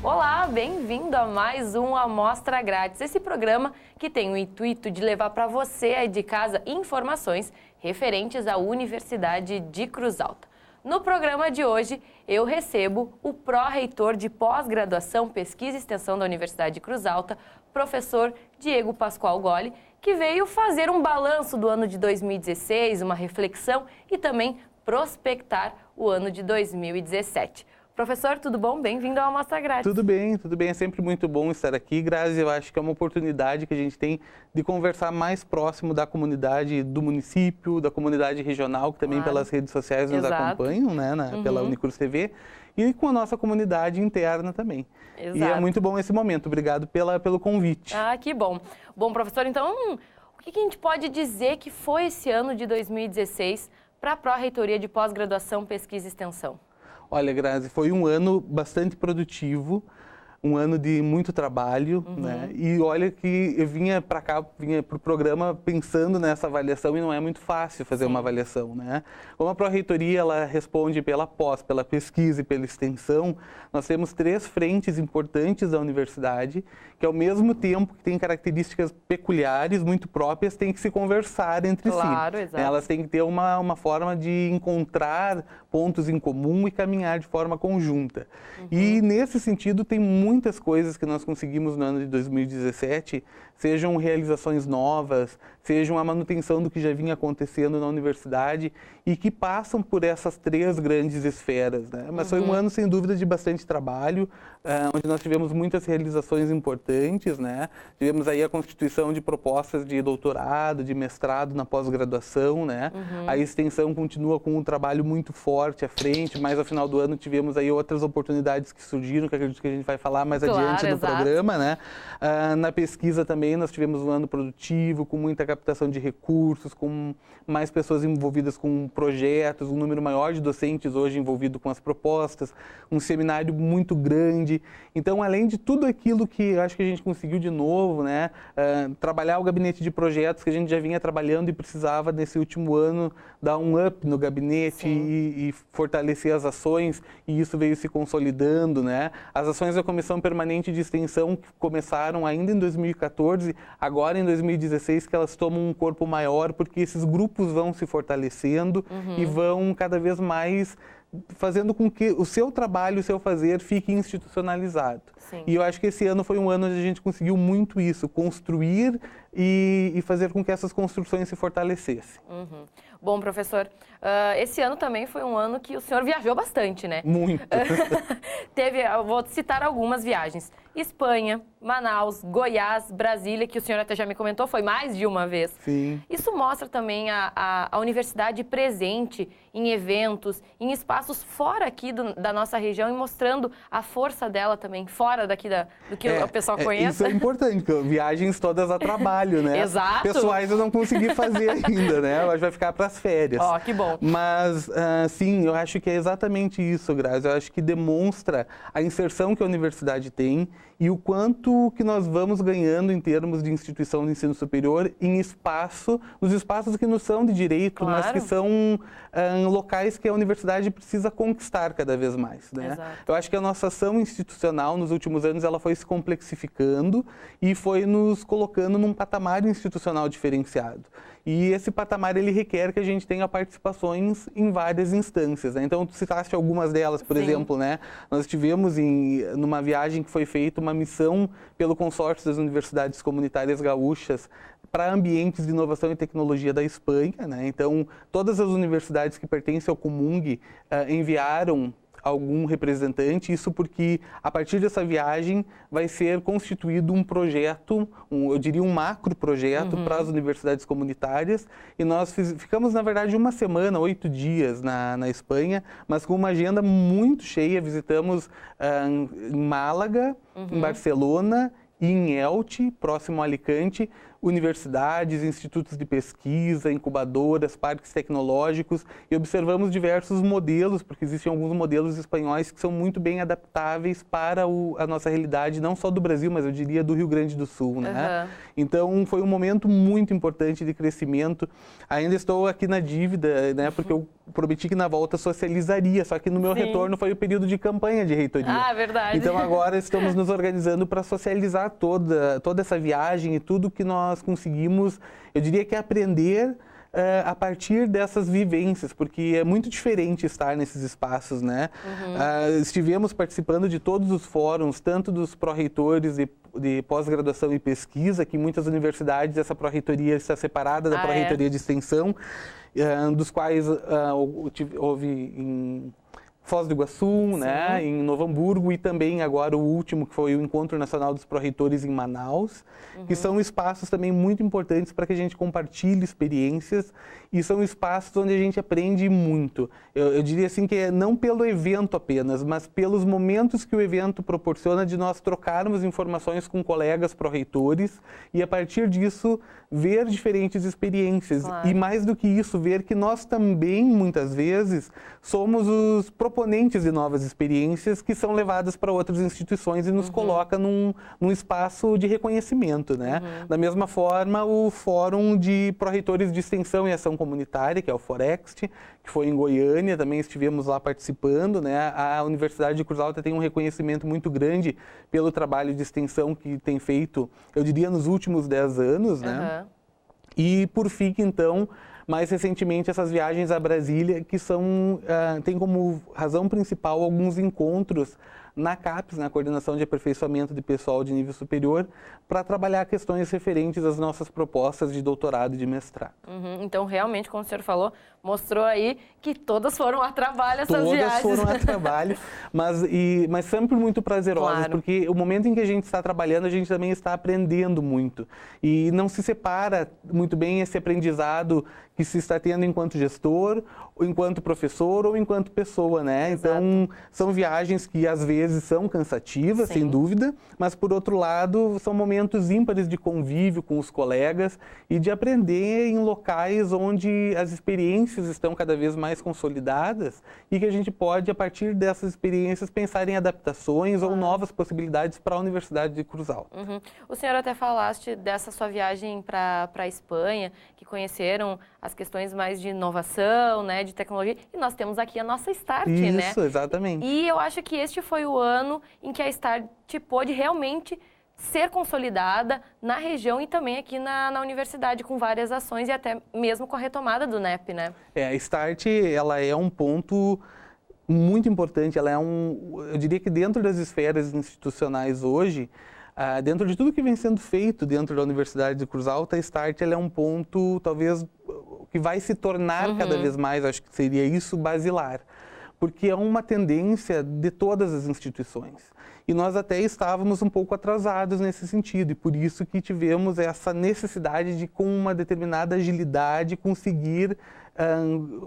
Olá, bem-vindo a mais um Amostra Grátis, esse programa que tem o intuito de levar para você aí de casa informações referentes à Universidade de Cruz Alta. No programa de hoje, eu recebo o pró-reitor de pós-graduação, pesquisa e extensão da Universidade de Cruz Alta, professor Diego Pascoal Golli, que veio fazer um balanço do ano de 2016, uma reflexão e também prospectar o ano de 2017. Professor, tudo bom? Bem-vindo ao Amostra Grátis. Tudo bem. É sempre muito bom estar aqui, Grazi. Eu acho que é uma oportunidade que a gente tem de conversar mais próximo da comunidade do município, da comunidade regional, que também pelas redes sociais nos acompanham, né, pela Unicruz TV, e com a nossa comunidade interna também. Exato. E é muito bom esse momento. Obrigado pelo convite. Ah, que bom. Bom, professor, então, o que a gente pode dizer que foi esse ano de 2016 para a Pró-Reitoria de Pós-Graduação, Pesquisa e Extensão? Olha, Grazi, foi um ano bastante produtivo, um ano de muito trabalho, né? E olha que eu vinha para cá, vinha para o programa pensando nessa avaliação e não é muito fácil fazer uma avaliação, né? Como a Pró-Reitoria, ela responde pela pós, pela pesquisa e pela extensão, nós temos 3 frentes importantes da universidade que, ao mesmo tempo que têm características peculiares, muito próprias, têm que se conversar entre si. Exato. Elas têm que ter uma forma de encontrar pontos em comum e caminhar de forma conjunta. E, nesse sentido, tem muitas coisas que nós conseguimos no ano de 2017, sejam realizações novas, sejam a manutenção do que já vinha acontecendo na universidade e que passam por essas 3 grandes esferas, né? Mas foi um ano, sem dúvida, de bastante trabalho, onde nós tivemos muitas realizações importantes, né? Tivemos aí a constituição de propostas de doutorado, de mestrado na pós-graduação, né? A extensão continua com um trabalho muito forte à frente, mas ao final do ano tivemos aí outras oportunidades que surgiram, que acredito que a gente vai falar mais adiante no programa, né? Na pesquisa também nós tivemos um ano produtivo, com muita captação de recursos, com mais pessoas envolvidas com projetos, um número maior de docentes hoje envolvido com as propostas, um seminário muito grande. Então, além de tudo aquilo que eu acho que a gente conseguiu de novo, né, trabalhar o gabinete de projetos que a gente já vinha trabalhando e precisava, nesse último ano, dar um up no gabinete e fortalecer as ações, e isso veio se consolidando, né? As ações da Comissão Permanente de Extensão que começaram ainda em 2014, agora em 2016, que elas tomam um corpo maior, porque esses grupos vão se fortalecendo e vão cada vez mais fazendo com que o seu trabalho, o seu fazer fique institucionalizado. E eu acho que esse ano foi um ano onde a gente conseguiu muito isso, construir e fazer com que essas construções se fortalecessem. Bom, professor, esse ano também foi um ano que o senhor viajou bastante, né? Muito. Eu vou citar algumas viagens. Espanha, Manaus, Goiás, Brasília, que o senhor até já me comentou, foi mais de uma vez. Sim. Isso mostra também a universidade presente em eventos, em espaços fora aqui da nossa região e mostrando a força dela também, fora daqui do que o pessoal conhece. Isso é importante, viagens todas a trabalho, né? Exato. Pessoais eu não consegui fazer ainda, né? Mas vai ficar para as férias. Ó, que bom. Mas, sim, eu acho que é exatamente isso, Grazi. Eu acho que demonstra a inserção que a universidade tem e o quanto que nós vamos ganhando em termos de instituição de ensino superior em espaço, nos espaços que não são de direito, mas que são locais que a universidade precisa conquistar cada vez mais, né? Exato. Eu acho que a nossa ação institucional nos últimos anos ela foi se complexificando e foi nos colocando num patamar institucional diferenciado. E esse patamar ele requer que a gente tenha participações em várias instâncias, né? Então, tu citaste algumas delas, por exemplo, né? Nós tivemos numa viagem que foi feita uma missão pelo consórcio das universidades comunitárias gaúchas para ambientes de inovação e tecnologia da Espanha, né? Então, todas as universidades que pertencem ao Comung enviaram algum representante, isso porque a partir dessa viagem vai ser constituído um projeto, eu diria um macro projeto para as universidades comunitárias, e nós ficamos na verdade uma semana, 8 dias na Espanha, mas com uma agenda muito cheia. Visitamos em Málaga, em Barcelona e em Elche, próximo a Alicante, universidades, institutos de pesquisa, incubadoras, parques tecnológicos, e observamos diversos modelos, porque existem alguns modelos espanhóis que são muito bem adaptáveis para a nossa realidade, não só do Brasil, mas eu diria do Rio Grande do Sul, né? Então, foi um momento muito importante de crescimento. Ainda estou aqui na dívida, né? Porque eu prometi que na volta socializaria, só que no meu retorno foi o período de campanha de reitoria. Ah, verdade. Então, agora estamos nos organizando para socializar toda essa viagem e tudo que nós conseguimos, eu diria que aprender a partir dessas vivências, porque é muito diferente estar nesses espaços, né? Estivemos participando de todos os fóruns, tanto dos pró-reitores de pós-graduação e pesquisa, que em muitas universidades essa pró-reitoria está separada da pró-reitoria de extensão, dos quais houve em Foz do Iguaçu, né, em Novo Hamburgo, e também agora o último, que foi o Encontro Nacional dos Pró-Reitores em Manaus, que são espaços também muito importantes para que a gente compartilhe experiências, e são espaços onde a gente aprende muito. Eu diria assim que é não pelo evento apenas, mas pelos momentos que o evento proporciona de nós trocarmos informações com colegas pró-reitores e, a partir disso, ver diferentes experiências. E mais do que isso, ver que nós também, muitas vezes, somos os proponentes de novas experiências que são levadas para outras instituições e nos coloca num espaço de reconhecimento, né? Da mesma forma, o Fórum de Pró-Reitores de Extensão e Ação Comunitária, que é o Forext, que foi em Goiânia, também estivemos lá participando, né? A Universidade de Cruz Alta tem um reconhecimento muito grande pelo trabalho de extensão que tem feito, eu diria, nos últimos 10 anos, né? E, por fim, então, mais recentemente, essas viagens a Brasília, que têm como razão principal alguns encontros na CAPES, na Coordenação de Aperfeiçoamento de Pessoal de Nível Superior, para trabalhar questões referentes às nossas propostas de doutorado e de mestrado. Então, realmente, como o senhor falou, mostrou aí que todas foram a trabalho essas viagens. Todas foram a trabalho, mas sempre muito prazerosas, porque o momento em que a gente está trabalhando, a gente também está aprendendo muito. E não se separa muito bem esse aprendizado que se está tendo enquanto gestor, ou enquanto professor, ou enquanto pessoa, né? Exato. Então, são viagens que às vezes são cansativas, sem dúvida, mas por outro lado, são momentos ímpares de convívio com os colegas e de aprender em locais onde as experiências estão cada vez mais consolidadas e que a gente pode, a partir dessas experiências, pensar em adaptações ou novas possibilidades para a Universidade de Cruz Alta. O senhor até falaste dessa sua viagem para a Espanha, que conheceram as questões mais de inovação, né, de tecnologia, e nós temos aqui a nossa Start, né? Isso, exatamente. E eu acho que este foi o ano em que a Start pôde realmente ser consolidada na região e também aqui na universidade, com várias ações e até mesmo com a retomada do NEP, né? A Start, ela é um ponto muito importante, ela é eu diria que dentro das esferas institucionais hoje, dentro de tudo que vem sendo feito dentro da Universidade de Cruz Alta, a Start ela é um ponto, talvez, que vai se tornar cada vez mais, acho que seria isso, basilar. Porque é uma tendência de todas as instituições. E nós até estávamos um pouco atrasados nesse sentido, e por isso que tivemos essa necessidade de, com uma determinada agilidade, conseguir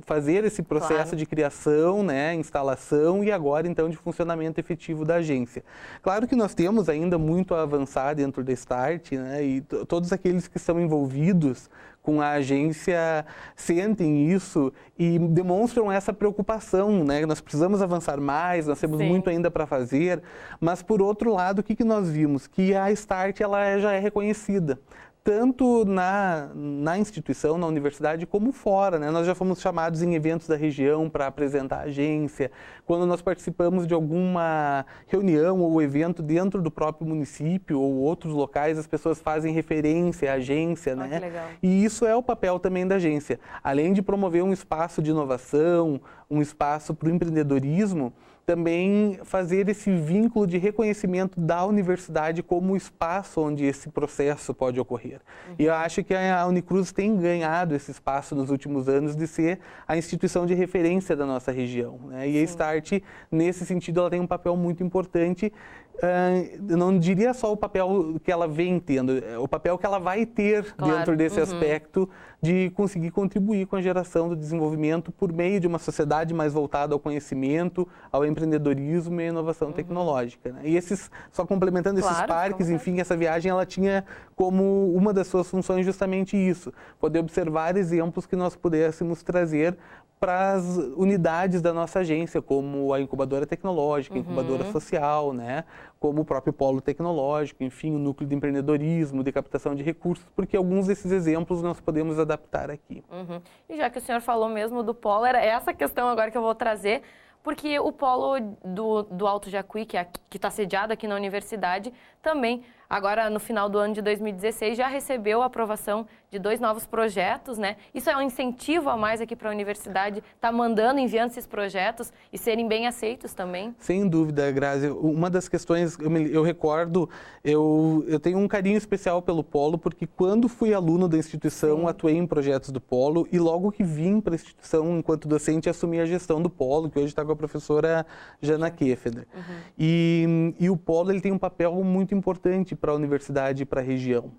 fazer esse processo de criação, né, instalação e agora, então, de funcionamento efetivo da agência. Claro que nós temos ainda muito a avançar dentro da Start, né, e todos aqueles que estão envolvidos com a agência sentem isso e demonstram essa preocupação, né? Nós precisamos avançar mais, nós temos muito ainda para fazer, mas, por outro lado, o que nós vimos? Que a Start ela já é reconhecida, tanto na instituição, na universidade, como fora, né? Nós já fomos chamados em eventos da região para apresentar a agência, quando nós participamos de alguma reunião ou evento dentro do próprio município ou outros locais, as pessoas fazem referência à agência, né? Que legal. E isso é o papel também da agência. Além de promover um espaço de inovação, um espaço para o empreendedorismo, também fazer esse vínculo de reconhecimento da universidade como o espaço onde esse processo pode ocorrer. E eu acho que a Unicruz tem ganhado esse espaço nos últimos anos de ser a instituição de referência da nossa região, né? E a Start, nesse sentido, ela tem um papel muito importante eu não diria só o papel que ela vem tendo, o papel que ela vai ter dentro desse aspecto de conseguir contribuir com a geração do desenvolvimento por meio de uma sociedade mais voltada ao conhecimento, ao empreendedorismo e à inovação tecnológica, né? E só complementando esses parques, enfim, essa viagem ela tinha como uma das suas funções justamente isso, poder observar exemplos que nós pudéssemos trazer para as unidades da nossa agência, como a incubadora tecnológica, a incubadora social, né? Como o próprio polo tecnológico, enfim, o núcleo de empreendedorismo, de captação de recursos, porque alguns desses exemplos nós podemos adaptar aqui. E já que o senhor falou mesmo do polo, era essa questão agora que eu vou trazer, porque o polo do Alto Jacuí, que está sediado aqui na universidade, também, agora no final do ano de 2016, já recebeu a aprovação de 2 novos projetos, né? Isso é um incentivo a mais aqui para a universidade, tá enviando esses projetos e serem bem aceitos também? Sem dúvida, Grazi. Uma das questões, eu recordo, eu tenho um carinho especial pelo Polo, porque quando fui aluno da instituição, atuei em projetos do Polo e logo que vim para a instituição, enquanto docente, assumi a gestão do Polo, que hoje está com a professora Jana Kefeder. E o Polo ele tem um papel muito importante para a universidade e para a região.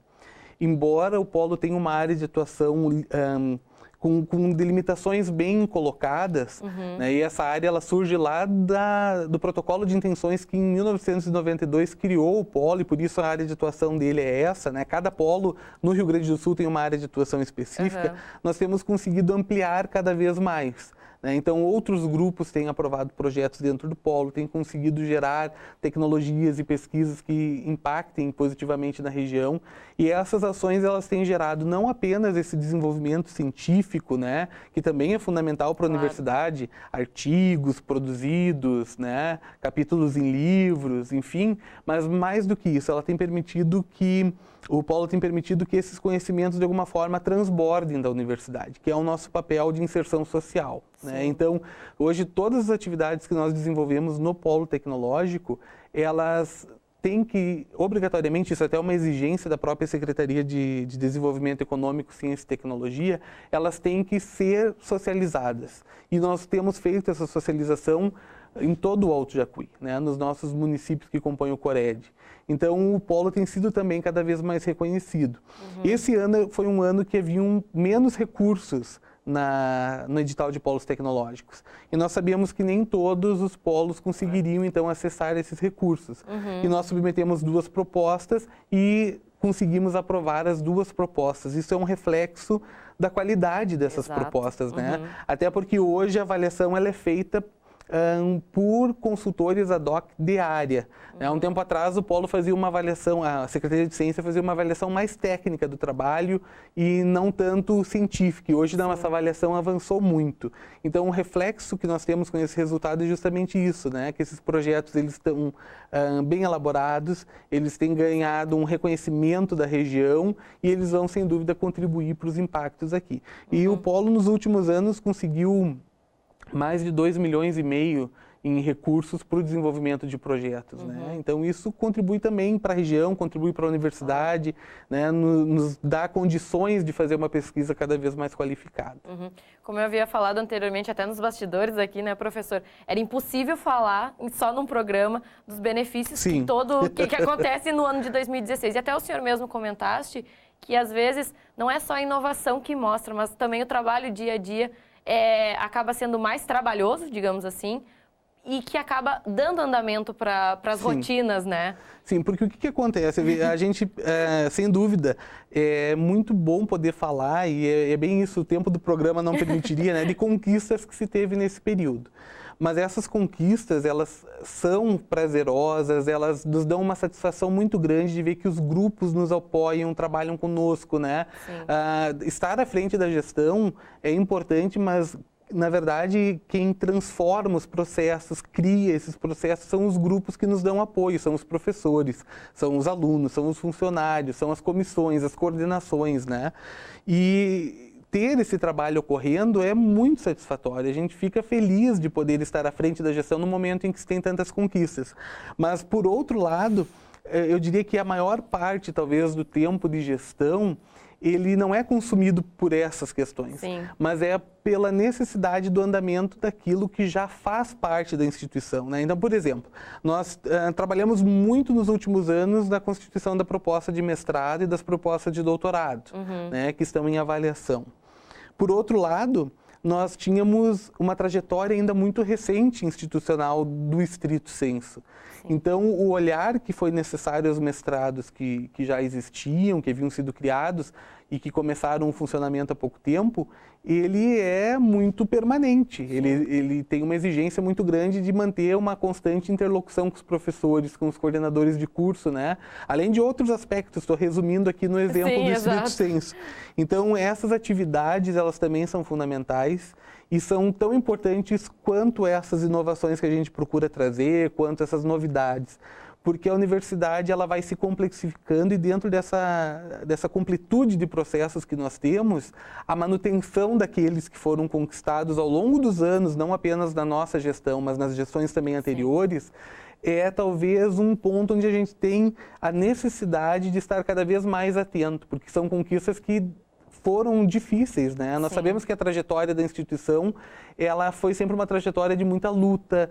Embora o Polo tenha uma área de atuação com delimitações bem colocadas, né, e essa área ela surge lá do protocolo de intenções que em 1992 criou o Polo, e por isso a área de atuação dele é essa, né? Cada polo no Rio Grande do Sul tem uma área de atuação específica, nós temos conseguido ampliar cada vez mais. Então, outros grupos têm aprovado projetos dentro do Polo, têm conseguido gerar tecnologias e pesquisas que impactem positivamente na região. E essas ações elas têm gerado não apenas esse desenvolvimento científico, né, que também é fundamental para a universidade, artigos produzidos, né, capítulos em livros, enfim, mas mais do que isso, ela tem permitido que o Polo tem permitido que esses conhecimentos, de alguma forma, transbordem da universidade, que é o nosso papel de inserção social, né? Então, hoje, todas as atividades que nós desenvolvemos no Polo Tecnológico, elas têm que, obrigatoriamente, isso até é uma exigência da própria Secretaria de Desenvolvimento Econômico, Ciência e Tecnologia, elas têm que ser socializadas. E nós temos feito essa socialização em todo o Alto Jacuí, né, nos nossos municípios que compõem o Cored. Então, o Polo tem sido também cada vez mais reconhecido. Esse ano foi um ano que haviam menos recursos no edital de polos tecnológicos. E nós sabíamos que nem todos os polos conseguiriam, então, acessar esses recursos. E nós submetemos 2 propostas e conseguimos aprovar as 2 propostas. Isso é um reflexo da qualidade dessas propostas, né? Até porque hoje a avaliação ela é feita por consultores ad hoc de área. Há um tempo atrás o Polo fazia uma avaliação, a Secretaria de Ciência fazia uma avaliação mais técnica do trabalho e não tanto científica. E hoje essa avaliação avançou muito. Então o reflexo que nós temos com esse resultado é justamente isso, né? Que esses projetos eles estão bem elaborados, eles têm ganhado um reconhecimento da região e eles vão sem dúvida contribuir para os impactos aqui. E o Polo nos últimos anos conseguiu mais de 2,5 milhões em recursos para o desenvolvimento de projetos, né? Então isso contribui também para a região, contribui para a universidade, né? Nos dá condições de fazer uma pesquisa cada vez mais qualificada. Como eu havia falado anteriormente, até nos bastidores aqui, né, professor, era impossível falar só num programa dos benefícios que acontece no ano de 2016. E até o senhor mesmo comentaste que às vezes não é só a inovação que mostra, mas também o trabalho dia a dia acaba sendo mais trabalhoso, digamos assim, e que acaba dando andamento para as rotinas, né? Sim, porque o que acontece? A gente, sem dúvida, é muito bom poder falar, e é bem isso, o tempo do programa não permitiria, né, de conquistas que se teve nesse período. Mas essas conquistas, elas são prazerosas, elas nos dão uma satisfação muito grande de ver que os grupos nos apoiam, trabalham conosco, né? Estar à frente da gestão é importante, mas, na verdade, quem transforma os processos, cria esses processos, são os grupos que nos dão apoio, são os professores, são os alunos, são os funcionários, são as comissões, as coordenações, né? E ter esse trabalho ocorrendo é muito satisfatório. A gente fica feliz de poder estar à frente da gestão no momento em que se tem tantas conquistas. Mas, por outro lado, eu diria que a maior parte, talvez, do tempo de gestão, ele não é consumido por essas questões, Sim. mas é pela necessidade do andamento daquilo que já faz parte da instituição, né? Então, por exemplo, nós trabalhamos muito nos últimos anos na constituição da proposta de mestrado e das propostas de doutorado, né, que estão em avaliação. Por outro lado, nós tínhamos uma trajetória ainda muito recente institucional do estrito sensu. Então, o olhar que foi necessário aos mestrados que já existiam, que haviam sido criados e que começaram o funcionamento há pouco tempo, ele é muito permanente. Ele tem uma exigência muito grande de manter uma constante interlocução com os professores, com os coordenadores de curso, né? Além de outros aspectos, estou resumindo aqui no exemplo do estrito sensu. Então, essas atividades, elas também são fundamentais e são tão importantes quanto essas inovações que a gente procura trazer, quanto essas novidades. Porque a universidade ela vai se complexificando e dentro dessa completude de processos que nós temos, a manutenção daqueles que foram conquistados ao longo dos anos, não apenas na nossa gestão, mas nas gestões também anteriores, é talvez um ponto onde a gente tem a necessidade de estar cada vez mais atento, porque são conquistas que foram difíceis, né? Nós sabemos que a trajetória da instituição, ela foi sempre uma trajetória de muita luta,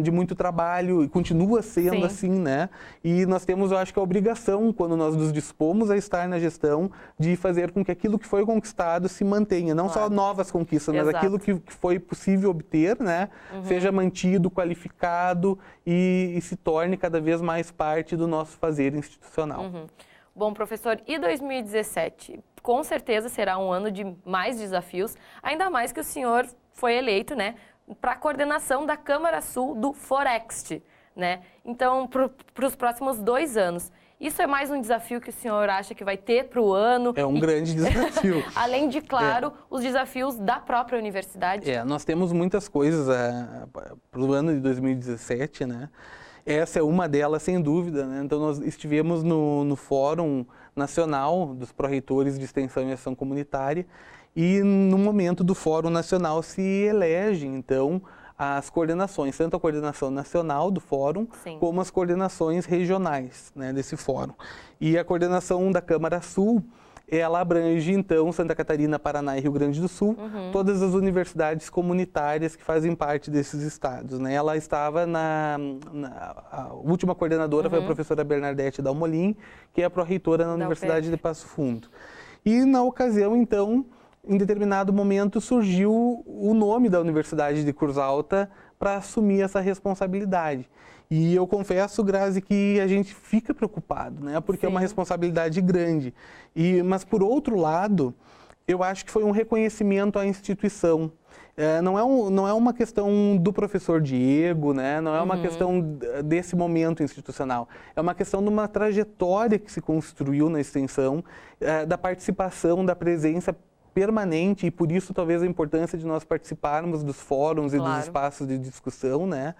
de muito trabalho, e continua sendo assim, né? E nós temos, eu acho que a obrigação, quando nós nos dispomos a estar na gestão, de fazer com que aquilo que foi conquistado se mantenha, não só novas conquistas, mas aquilo que foi possível obter, né? Seja mantido, qualificado e se torne cada vez mais parte do nosso fazer institucional. Bom, professor, e 2017? Com certeza será um ano de mais desafios, ainda mais que o senhor foi eleito, né, para a coordenação da Câmara Sul do Forext, né? Então, para os próximos 2 anos. Isso é mais um desafio que o senhor acha que vai ter para o ano? É um grande desafio. Além de, claro, os desafios da própria universidade. Nós temos muitas coisas para o ano de 2017, né? Essa é uma delas, sem dúvida, né? Então, nós estivemos no Fórum Nacional dos Pró-Reitores de Extensão e Ação Comunitária e, no momento do Fórum Nacional, se elege, então, as coordenações, tanto a coordenação nacional do Fórum, como as coordenações regionais, né, desse Fórum. E a coordenação da Câmara Sul, ela abrange, então, Santa Catarina, Paraná e Rio Grande do Sul, todas as universidades comunitárias que fazem parte desses estados, né? Ela estava a última coordenadora foi a professora Bernadette Dalmolin, que é a pró-reitora na Universidade de Passo Fundo. E, na ocasião, então, em determinado momento, surgiu o nome da Universidade de Cruz Alta para assumir essa responsabilidade. E eu confesso, Grazi, que a gente fica preocupado, né? Porque é uma responsabilidade grande. Mas, por outro lado, eu acho que foi um reconhecimento à instituição. Não é uma questão do professor Diego, né? Não é uma questão desse momento institucional. É uma questão de uma trajetória que se construiu na extensão, da participação, da presença permanente, e por isso talvez a importância de nós participarmos dos fóruns e dos espaços de discussão, né?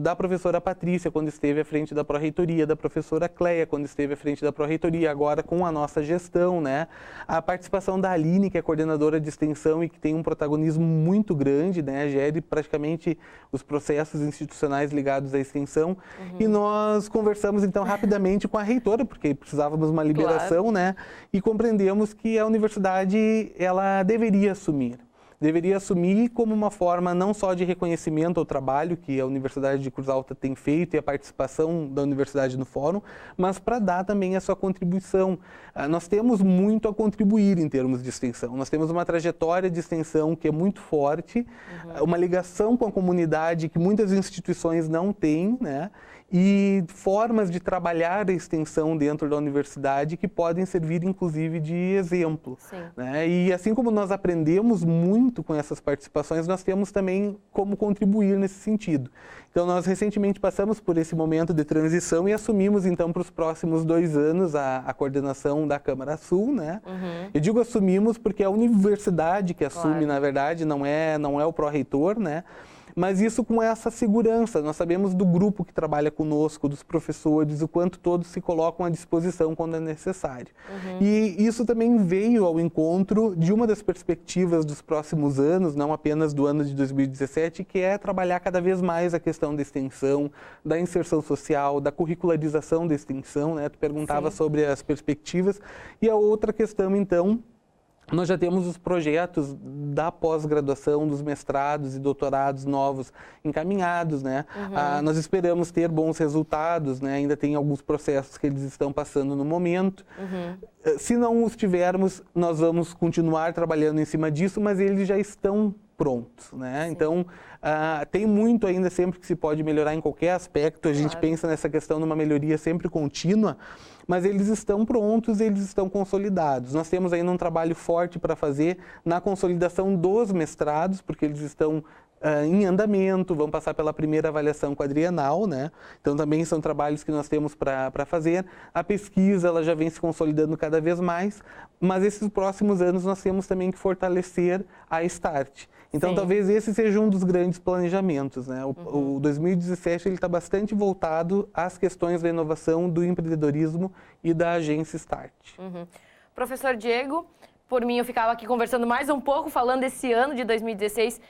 Da professora Patrícia, quando esteve à frente da Pró-Reitoria, da professora Cleia, quando esteve à frente da Pró-Reitoria, agora com a nossa gestão, né? A participação da Aline, que é coordenadora de extensão e que tem um protagonismo muito grande, né? Gere praticamente os processos institucionais ligados à extensão. E nós conversamos, então, rapidamente com a reitora, porque precisávamos de uma liberação, né? E compreendemos que a universidade ela deveria assumir como uma forma não só de reconhecimento ao trabalho que a Universidade de Cruz Alta tem feito e a participação da universidade no fórum, mas para dar também a sua contribuição. Nós temos muito a contribuir em termos de extensão. Nós temos uma trajetória de extensão que é muito forte, uma ligação com a comunidade que muitas instituições não têm, né? E formas de trabalhar a extensão dentro da universidade que podem servir, inclusive, de exemplo. Né? E assim como nós aprendemos muito com essas participações, nós temos também como contribuir nesse sentido. Então, nós recentemente passamos por esse momento de transição e assumimos, então, para os próximos 2 anos a coordenação da Câmara Sul, né? Eu digo assumimos porque é a universidade que assume, na verdade, não é o pró-reitor, né? mas isso com essa segurança. Nós sabemos do grupo que trabalha conosco, dos professores, o quanto todos se colocam à disposição quando é necessário. E isso também veio ao encontro de uma das perspectivas dos próximos anos, não apenas do ano de 2017, que é trabalhar cada vez mais a questão da extensão, da inserção social, da curricularização da extensão, né? Tu perguntava sobre as perspectivas. E a outra questão, então, nós já temos os projetos da pós-graduação, dos mestrados e doutorados novos encaminhados, né? Nós esperamos ter bons resultados, né? Ainda tem alguns processos que eles estão passando no momento. Se não os tivermos, nós vamos continuar trabalhando em cima disso, mas eles já estão prontos, né? Então, tem muito ainda sempre que se pode melhorar em qualquer aspecto. A gente pensa nessa questão de uma melhoria sempre contínua, mas eles estão prontos, eles estão consolidados. Nós temos ainda um trabalho forte para fazer na consolidação dos mestrados, porque eles estão em andamento, vão passar pela primeira avaliação quadrienal, né? Então também são trabalhos que nós temos para fazer. A pesquisa, ela já vem se consolidando cada vez mais, mas esses próximos anos nós temos também que fortalecer a START. Então talvez esse seja um dos grandes planejamentos, né? O 2017 ele está bastante voltado às questões da inovação, do empreendedorismo e da agência START. Professor Diego, por mim eu ficava aqui conversando mais um pouco, falando desse ano de 2016,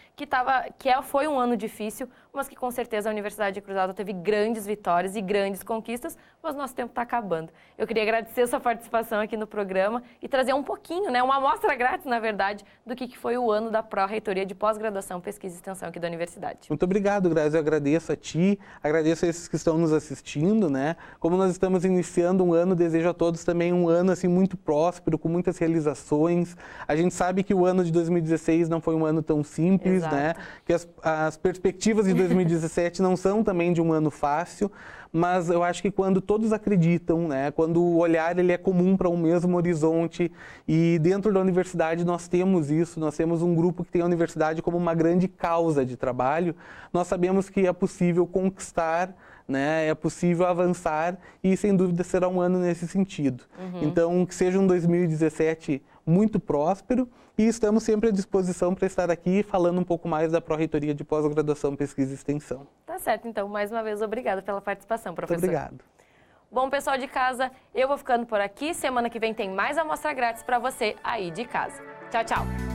foi um ano difícil, mas que com certeza a Universidade de Cruz Alta teve grandes vitórias e grandes conquistas, mas nosso tempo está acabando. Eu queria agradecer a sua participação aqui no programa e trazer um pouquinho, né, uma amostra grátis, na verdade, do que foi o ano da Pró-Reitoria de Pós-Graduação, Pesquisa e Extensão aqui da Universidade. Muito obrigado, Grazi. Eu agradeço a ti, agradeço a esses que estão nos assistindo, né? Como nós estamos iniciando um ano, desejo a todos também um ano assim muito próspero, com muitas realizações. A gente sabe que o ano de 2016 não foi um ano tão simples, né? Que as perspectivas de 2017 não são também de um ano fácil, mas eu acho que quando todos acreditam, né, quando o olhar ele é comum para um mesmo horizonte, e dentro da universidade nós temos isso, nós temos um grupo que tem a universidade como uma grande causa de trabalho, nós sabemos que é possível conquistar, né, é possível avançar e sem dúvida será um ano nesse sentido. Então que seja um 2017 muito próspero e estamos sempre à disposição para estar aqui falando um pouco mais da Pró-Reitoria de Pós-Graduação, Pesquisa e Extensão. Tá certo, então, mais uma vez, obrigada pela participação, professor. Muito obrigado. Bom, pessoal de casa, eu vou ficando por aqui. Semana que vem tem mais amostra grátis para você aí de casa. Tchau, tchau.